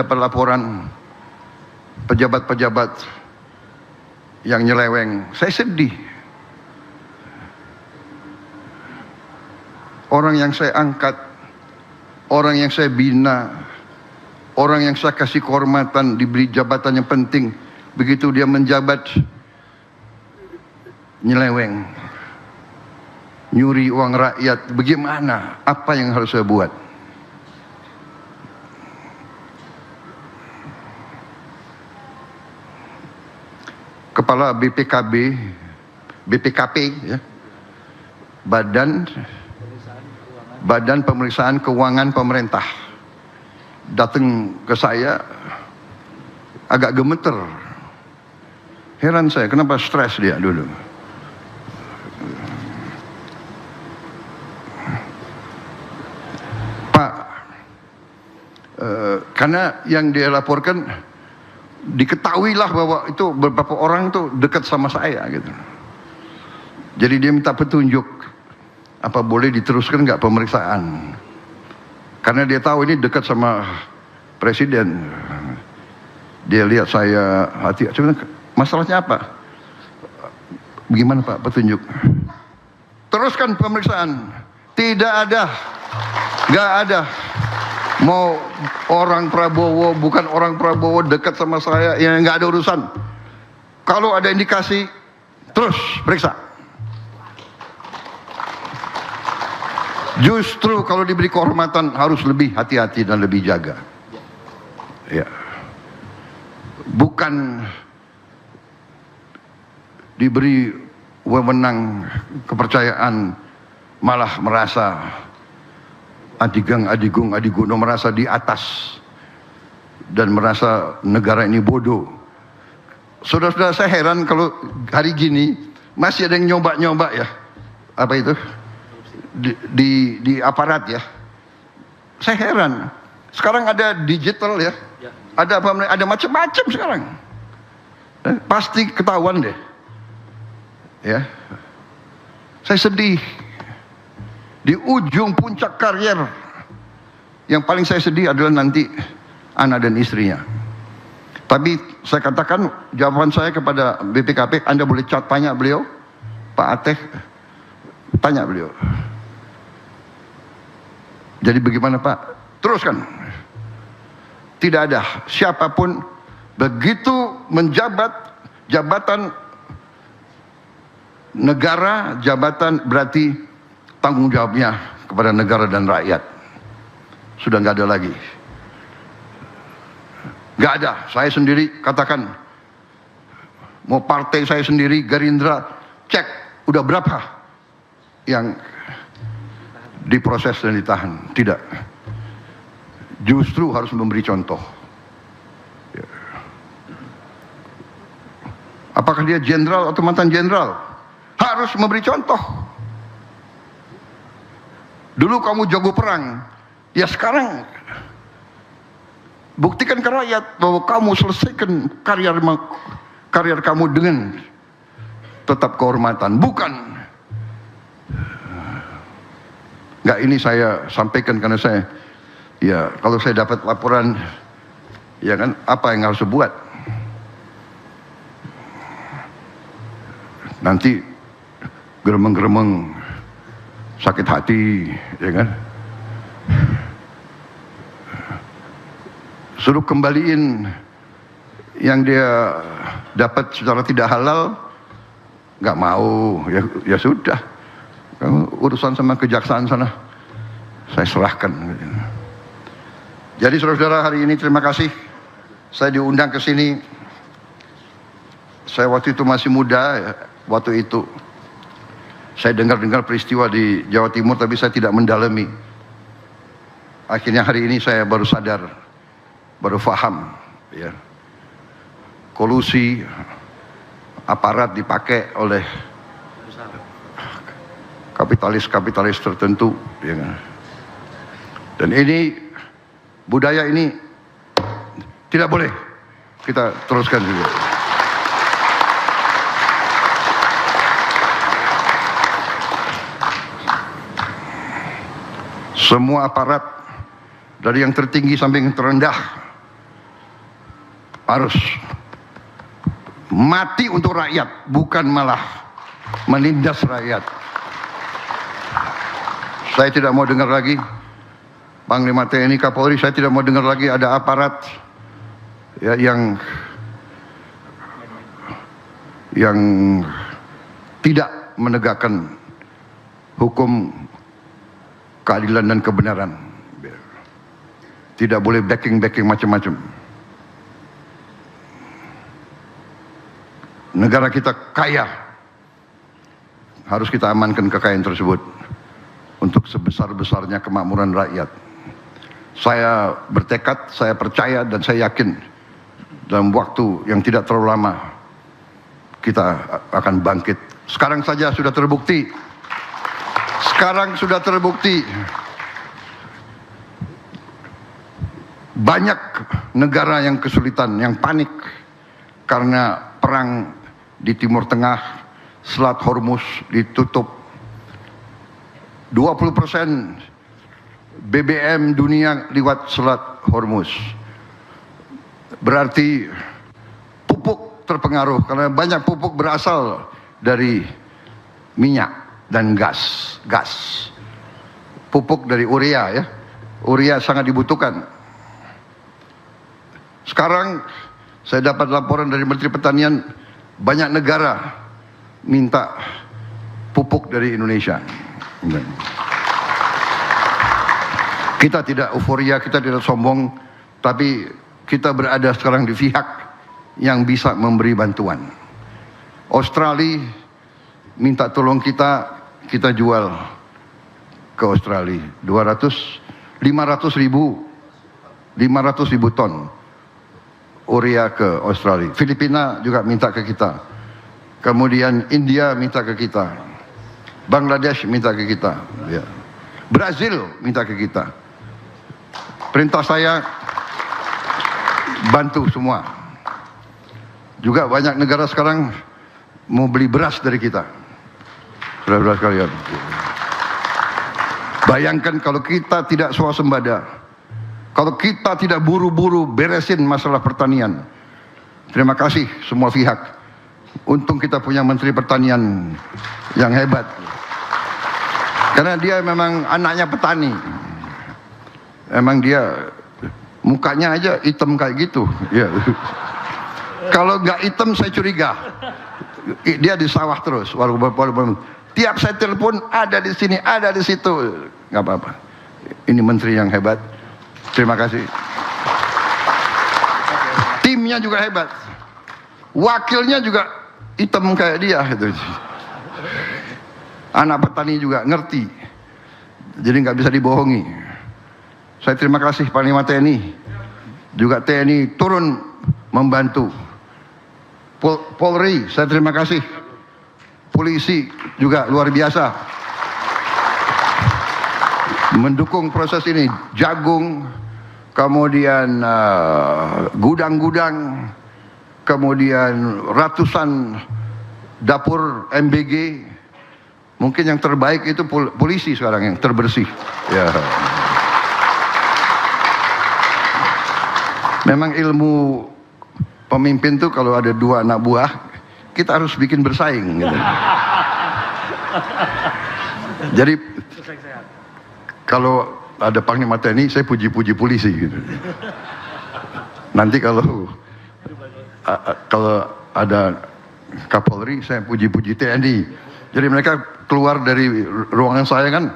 dapat laporan pejabat-pejabat yang nyeleweng. Saya sedih. Orang yang saya angkat, orang yang saya bina, orang yang saya kasih kehormatan, diberi jabatan yang penting, begitu dia menjabat, nyeleweng, nyuri uang rakyat. Bagaimana? Apa yang harus saya buat? Kepala BPKP, ya, Badan Pemeriksaan Keuangan Pemerintah, datang ke saya agak gemeter. Heran saya, kenapa stres dia dulu. Pak, karena yang dia laporkan, diketahuilah bahwa itu beberapa orang tuh dekat sama saya gitu. Jadi dia minta petunjuk, apa boleh diteruskan nggak pemeriksaan? Karena dia tahu ini dekat sama presiden. Dia lihat saya hati, sebenarnya masalahnya apa? Bagaimana Pak petunjuk? Teruskan pemeriksaan. Tidak ada, nggak ada. Mau orang Prabowo, bukan orang Prabowo, dekat sama saya, ya nggak ada urusan. Kalau ada indikasi, terus periksa. Justru kalau diberi kehormatan harus lebih hati-hati dan lebih jaga. Ya. Bukan diberi wewenang, kepercayaan, malah merasa adigung, merasa di atas dan merasa negara ini bodoh. Saudara-saudara, saya heran kalau hari gini masih ada yang nyoba-nyoba ya. Apa itu? Di aparat ya. Saya heran. Sekarang ada digital ya. Ada apa? Ada macam-macam sekarang. Pasti ketahuan deh. Ya. Saya sedih. Di ujung puncak karier, yang paling saya sedih adalah nanti anak dan istrinya. Tapi saya katakan, jawaban saya kepada BPKP, Anda boleh tanya beliau, Pak Ateh, tanya beliau. Jadi bagaimana Pak? Teruskan. Tidak ada siapapun begitu menjabat jabatan negara, jabatan berarti tanggung jawabnya kepada negara dan rakyat. Sudah nggak ada lagi. Nggak ada. Saya sendiri katakan, mau partai saya sendiri, Gerindra, cek udah berapa yang diproses dan ditahan. Tidak. Justru harus memberi contoh. Apakah dia jenderal atau mantan jenderal? Harus memberi contoh. Dulu kamu jago perang, ya sekarang buktikan ke rakyat bahwa kamu selesaikan karier kamu dengan tetap kehormatan. Bukan. Enggak, ini saya sampaikan karena saya, ya kalau saya dapat laporan, ya kan, apa yang harus saya buat? Nanti geremeng-geremeng, sakit hati, ya kan? Suruh kembaliin yang dia dapat secara tidak halal, nggak mau, ya sudah. Kamu urusan sama kejaksaan sana, saya serahkan. Jadi saudara-saudara, hari ini terima kasih. Saya diundang ke sini. Saya waktu itu masih muda, waktu itu saya dengar-dengar peristiwa di Jawa Timur, tapi saya tidak mendalami. Akhirnya hari ini saya baru sadar, baru paham, ya. Kolusi aparat dipakai oleh kapitalis-kapitalis tertentu, ya kan? Dan ini budaya ini tidak boleh kita teruskan juga. Semua aparat dari yang tertinggi sampai yang terendah harus mati untuk rakyat, bukan malah menindas rakyat. Saya tidak mau dengar lagi Panglima TNI Kapolri, saya tidak mau dengar lagi ada aparat ya, yang tidak menegakkan hukum, keadilan dan kebenaran. Tidak boleh backing macam-macam. Negara kita kaya, harus kita amankan kekayaan tersebut untuk sebesar-besarnya kemakmuran rakyat. Saya bertekad, saya percaya dan saya yakin dalam waktu yang tidak terlalu lama kita akan bangkit. Sekarang saja sudah terbukti. Sekarang sudah terbukti. Banyak negara yang kesulitan, yang panik karena perang di Timur Tengah, Selat Hormuz ditutup. 20% BBM dunia lewat Selat Hormuz. Berarti pupuk terpengaruh karena banyak pupuk berasal dari minyak dan gas. Pupuk dari urea ya. Urea sangat dibutuhkan. Sekarang saya dapat laporan dari Menteri Pertanian, banyak negara minta pupuk dari Indonesia. Kita tidak euforia, kita tidak sombong, tapi kita berada sekarang di pihak yang bisa memberi bantuan. Australia minta tolong kita jual ke Australia 500 ribu ton urea ke Australia. Filipina juga minta ke kita. Kemudian India minta ke kita. Bangladesh minta ke kita. Ya. Brazil minta ke kita. Perintah saya bantu semua. Juga banyak negara sekarang mau beli beras dari kita. Saudara-saudara sekalian. Bayangkan kalau kita tidak swasembada. Kalau kita tidak buru-buru beresin masalah pertanian. Terima kasih semua pihak. Untung kita punya Menteri Pertanian yang hebat. Karena dia memang anaknya petani. Emang dia mukanya aja hitam kayak gitu. Ya. Kalau nggak hitam saya curiga. Dia di sawah terus. Walaupun tiap saya telepon ada di sini, ada di situ. Nggak apa-apa. Ini menteri yang hebat. Terima kasih. Timnya juga hebat. Wakilnya juga hitam kayak dia gitu. Anak petani juga ngerti. Jadi nggak bisa dibohongi. Saya terima kasih Panglima TNI. Juga TNI turun membantu. Polri, saya terima kasih. Polisi juga luar biasa. Mendukung proses ini. Jagung, kemudian gudang-gudang, kemudian ratusan dapur MBG. Mungkin yang terbaik itu polisi sekarang yang terbersih. Ya. Memang ilmu pemimpin tuh kalau ada 2 anak buah, kita harus bikin bersaing. Gitu. Jadi kalau ada Panglima TNI, saya puji-puji polisi gitu. Nanti kalau ada Kapolri, saya puji-puji TNI. Jadi mereka keluar dari ruangan saya kan,